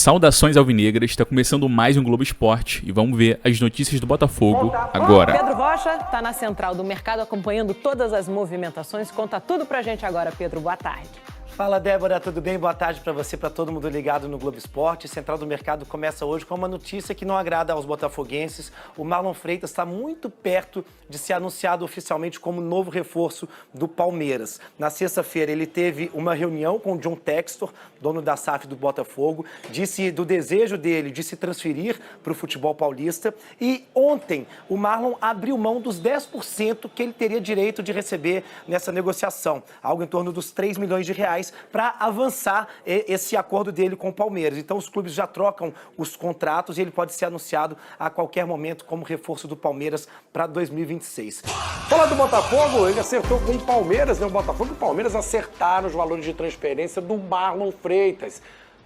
Saudações alvinegras, está começando mais um Globo Esporte e vamos ver as notícias do Botafogo agora. Pedro Rocha está na central do mercado acompanhando todas as movimentações. Conta tudo pra gente agora, Pedro. Boa tarde. Fala, Débora, tudo bem? Boa tarde para você, para todo mundo ligado no Globo Esporte. Central do Mercado começa hoje com uma notícia que não agrada aos botafoguenses. O Marlon Freitas está muito perto de ser anunciado oficialmente como novo reforço do Palmeiras. Na sexta-feira, ele teve uma reunião com o John Textor, dono da SAF do Botafogo, disse do desejo dele de se transferir para o futebol paulista. E ontem, o Marlon abriu mão dos 10% que ele teria direito de receber nessa negociação, algo em torno dos 3 milhões de reais, para avançar esse acordo dele com o Palmeiras. Então os clubes já trocam os contratos e ele pode ser anunciado a qualquer momento como reforço do Palmeiras para 2026. Fala do Botafogo, ele acertou com o Palmeiras, né? O Botafogo e o Palmeiras acertaram os valores de transferência do Marlon Freitas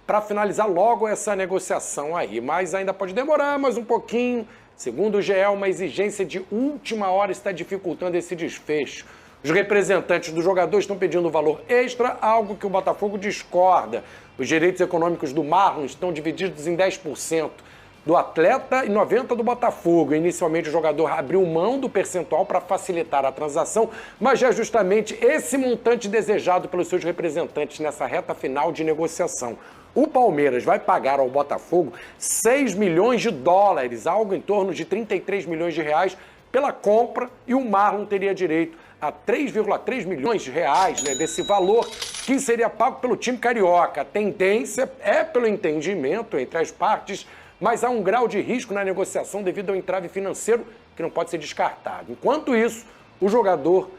para finalizar logo essa negociação aí, mas ainda pode demorar mais um pouquinho. Segundo o GE, uma exigência de última hora está dificultando esse desfecho. Os representantes do jogador estão pedindo valor extra, algo que o Botafogo discorda. Os direitos econômicos do Marlon estão divididos em 10% do atleta e 90% do Botafogo. Inicialmente o jogador abriu mão do percentual para facilitar a transação, mas já é justamente esse montante desejado pelos seus representantes nessa reta final de negociação. O Palmeiras vai pagar ao Botafogo 6 milhões de dólares, algo em torno de 33 milhões de reais, pela compra, e o Marlon teria direito a 3,3 milhões de reais, né, desse valor que seria pago pelo time carioca. A tendência é pelo entendimento entre as partes, mas há um grau de risco na negociação devido ao entrave financeiro que não pode ser descartado. Enquanto isso, o jogador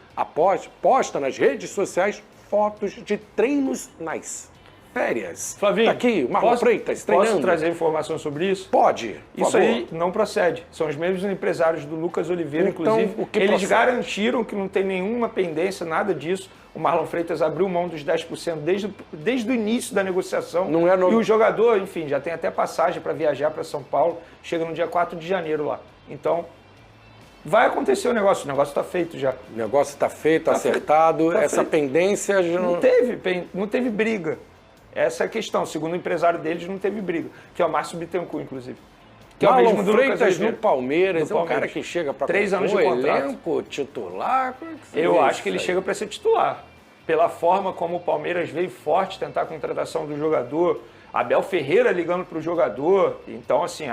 posta nas redes sociais fotos de treinos nas férias. Flavinho, tá aqui, o Marlon Freitas treinando. Posso trazer informação sobre isso? Pode. Isso aí não procede. São os mesmos empresários do Lucas Oliveira, então, inclusive. Eles garantiram que não tem nenhuma pendência, nada disso. O Marlon Freitas abriu mão dos 10% desde o início da negociação. Não é E o jogador, enfim, já tem até passagem para viajar para São Paulo. Chega no dia 4 de janeiro lá. Então, vai acontecer o negócio está feito já. O negócio está feito, acertado. Essa pendência já não teve briga. Essa é a questão. Segundo o empresário deles, não teve briga. Que é o Márcio Bittencourt, inclusive. Que Marlon é o mesmo do Freitas no Palmeiras. É um cara que chega para 3 anos de contrato. Elenco, titular. Eu acho que ele chega para ser titular. Pela forma como o Palmeiras veio forte tentar a contratação do jogador. Abel Ferreira ligando para o jogador. Então, assim,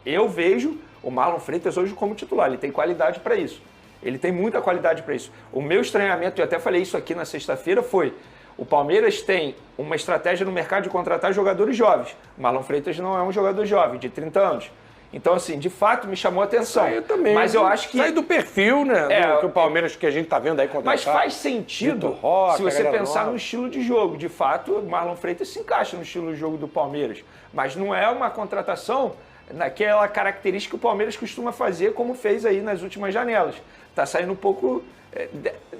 eu vejo o Marlon Freitas hoje como titular. Ele tem qualidade para isso. Ele tem muita qualidade para isso. O meu estranhamento, eu até falei isso aqui na sexta-feira, foi: o Palmeiras tem uma estratégia no mercado de contratar jogadores jovens. O Marlon Freitas não é um jogador jovem, de 30 anos. Então, assim, de fato, me chamou a atenção. Isso aí também. Mas eu acho que... Sai do perfil, né? Que o Palmeiras que a gente tá vendo aí contratar. Mas faz sentido se você pensar no estilo de jogo. De fato, o Marlon Freitas se encaixa no estilo de jogo do Palmeiras. Mas não é uma contratação naquela característica que o Palmeiras costuma fazer, como fez aí nas últimas janelas. Tá saindo um pouco...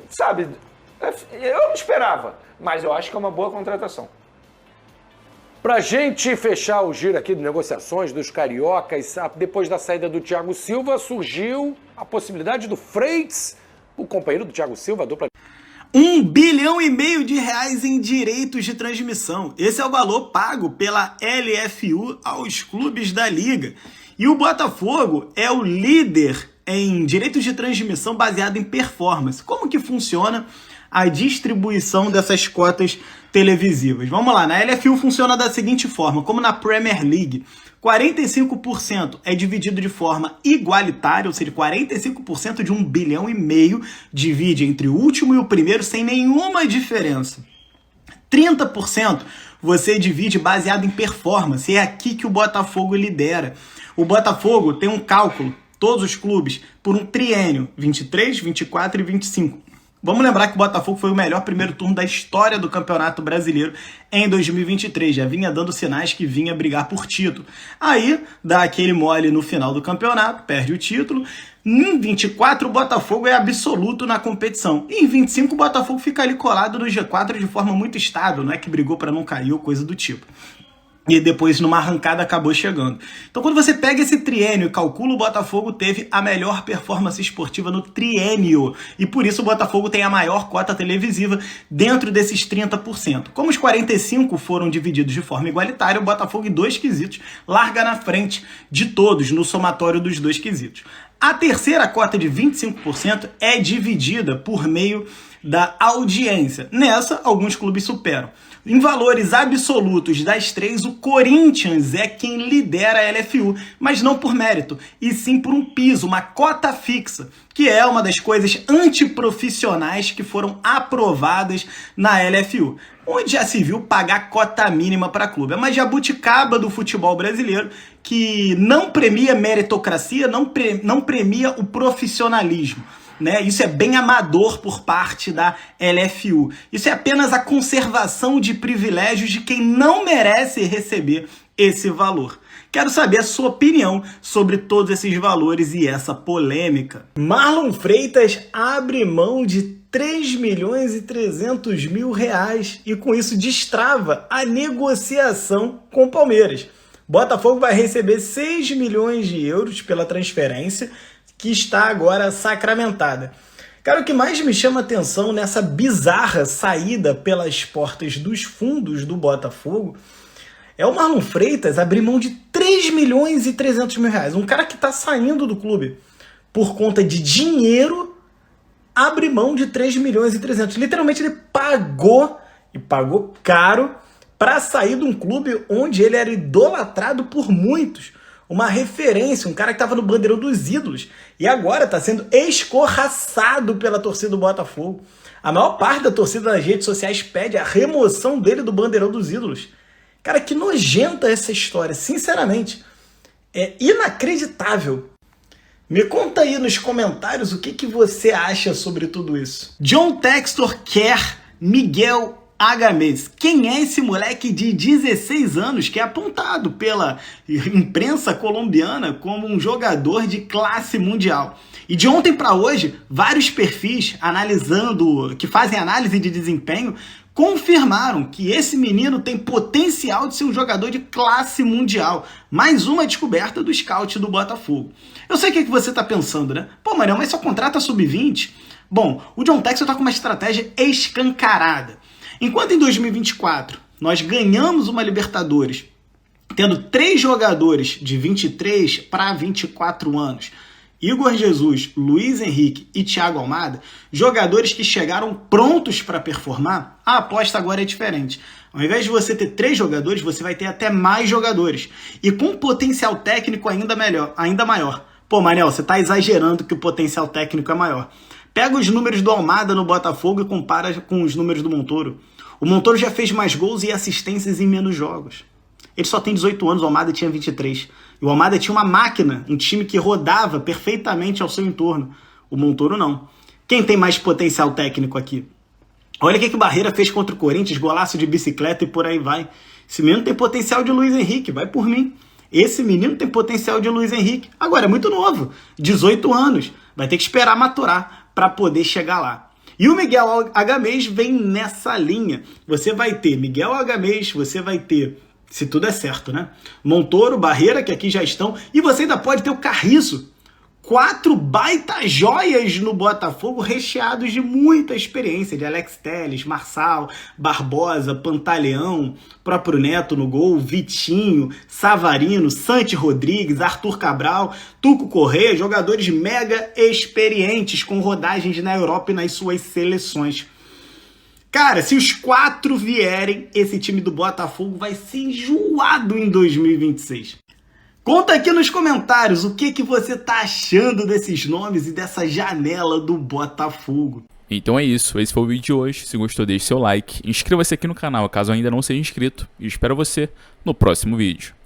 sabe... Eu não esperava, mas eu acho que é uma boa contratação. Pra gente fechar o giro aqui de negociações dos cariocas, depois da saída do Thiago Silva, surgiu a possibilidade do Freitas, o companheiro do Thiago Silva, a dupla... 1,5 bilhão de reais em direitos de transmissão. Esse é o valor pago pela LFU aos clubes da Liga. E o Botafogo é o líder em direitos de transmissão baseado em performance. Como que funciona a distribuição dessas cotas televisivas? Vamos lá, na LFU funciona da seguinte forma, como na Premier League: 45% é dividido de forma igualitária, ou seja, 45% de 1,5 bilhão divide entre o último e o primeiro sem nenhuma diferença. 30% você divide baseado em performance, é aqui que o Botafogo lidera. O Botafogo tem um cálculo, todos os clubes, por um triênio, 23, 24 e 25. Vamos lembrar que o Botafogo foi o melhor primeiro turno da história do Campeonato Brasileiro em 2023. Já vinha dando sinais que vinha brigar por título. Aí, dá aquele mole no final do campeonato, perde o título. Em 24, o Botafogo é absoluto na competição. E em 25, o Botafogo fica ali colado no G4 de forma muito estável. Não é que brigou para não cair ou coisa do tipo. e depois numa arrancada acabou chegando. Então quando você pega esse triênio e calcula, o Botafogo teve a melhor performance esportiva no triênio, e por isso o Botafogo tem a maior cota televisiva dentro desses 30%. Como os 45% foram divididos de forma igualitária, o Botafogo em 2 quesitos larga na frente de todos no somatório dos 2 quesitos. A terceira cota de 25% é dividida por meio da audiência. Nessa, alguns clubes superam. Em valores absolutos das 3, o Corinthians é quem lidera a LFU, mas não por mérito, e sim por um piso, uma cota fixa, que é uma das coisas antiprofissionais que foram aprovadas na LFU, onde já se viu pagar cota mínima para clube. É uma jabuticaba do futebol brasileiro que não premia meritocracia, não premia o profissionalismo. Isso é bem amador por parte da LFU. Isso é apenas a conservação de privilégios de quem não merece receber esse valor. Quero saber a sua opinião sobre todos esses valores e essa polêmica. Marlon Freitas abre mão de 3.300.000 e com isso destrava a negociação com o Palmeiras. Botafogo vai receber 6 milhões de euros pela transferência, que está agora sacramentada. Cara, o que mais me chama atenção nessa bizarra saída pelas portas dos fundos do Botafogo é o Marlon Freitas abrir mão de 3.300.000. Um cara que está saindo do clube por conta de dinheiro abre mão de 3.300.000. Literalmente ele pagou, e pagou caro, para sair de um clube onde ele era idolatrado por muitos. Uma referência, um cara que estava no bandeirão dos ídolos e agora está sendo escorraçado pela torcida do Botafogo. A maior parte da torcida nas redes sociais pede a remoção dele do bandeirão dos ídolos. Cara, que nojenta essa história, sinceramente. É inacreditável. Me conta aí nos comentários o que você acha sobre tudo isso. John Textor quer Miguel Agamés. Quem é esse moleque de 16 anos que é apontado pela imprensa colombiana como um jogador de classe mundial? E de ontem para hoje, vários perfis que fazem análise de desempenho confirmaram que esse menino tem potencial de ser um jogador de classe mundial. Mais uma descoberta do scout do Botafogo. Eu sei o que você está pensando, né? Pô, Marião, mas só contrata sub-20? Bom, o John Textor está com uma estratégia escancarada. Enquanto em 2024 nós ganhamos uma Libertadores tendo 3 jogadores de 23 para 24 anos, Igor Jesus, Luiz Henrique e Thiago Almada, jogadores que chegaram prontos para performar, a aposta agora é diferente. Ao invés de você ter 3 jogadores, você vai ter até mais jogadores. E com potencial técnico ainda maior. Pô, Manel, você está exagerando que o potencial técnico é maior. Pega os números do Almada no Botafogo e compara com os números do Montoro. O Montoro já fez mais gols e assistências em menos jogos. Ele só tem 18 anos, o Almada tinha 23. E o Almada tinha uma máquina, um time que rodava perfeitamente ao seu entorno. O Montoro não. Quem tem mais potencial técnico aqui? Olha o que o Barreira fez contra o Corinthians, golaço de bicicleta e por aí vai. Esse menino tem potencial de Luiz Henrique, vai por mim. Esse menino tem potencial de Luiz Henrique. Agora, é muito novo, 18 anos. Vai ter que esperar maturar para poder chegar lá. E o Miguel Agamés vem nessa linha. Você vai ter Miguel Agamés, você vai ter, se tudo é certo, né? Montoro, Barreira, que aqui já estão. E você ainda pode ter o Carriço. 4 baita joias no Botafogo, recheados de muita experiência, de Alex Telles, Marçal, Barbosa, Pantaleão, próprio Neto no gol, Vitinho, Savarino, Santi Rodrigues, Arthur Cabral, Tuco Corrêa, jogadores mega experientes com rodagens na Europa e nas suas seleções. Cara, se os 4 vierem, esse time do Botafogo vai ser enjoado em 2026. Conta aqui nos comentários o que você tá achando desses nomes e dessa janela do Botafogo. Então é isso, esse foi o vídeo de hoje. Se gostou, deixe seu like, inscreva-se aqui no canal caso ainda não seja inscrito e espero você no próximo vídeo.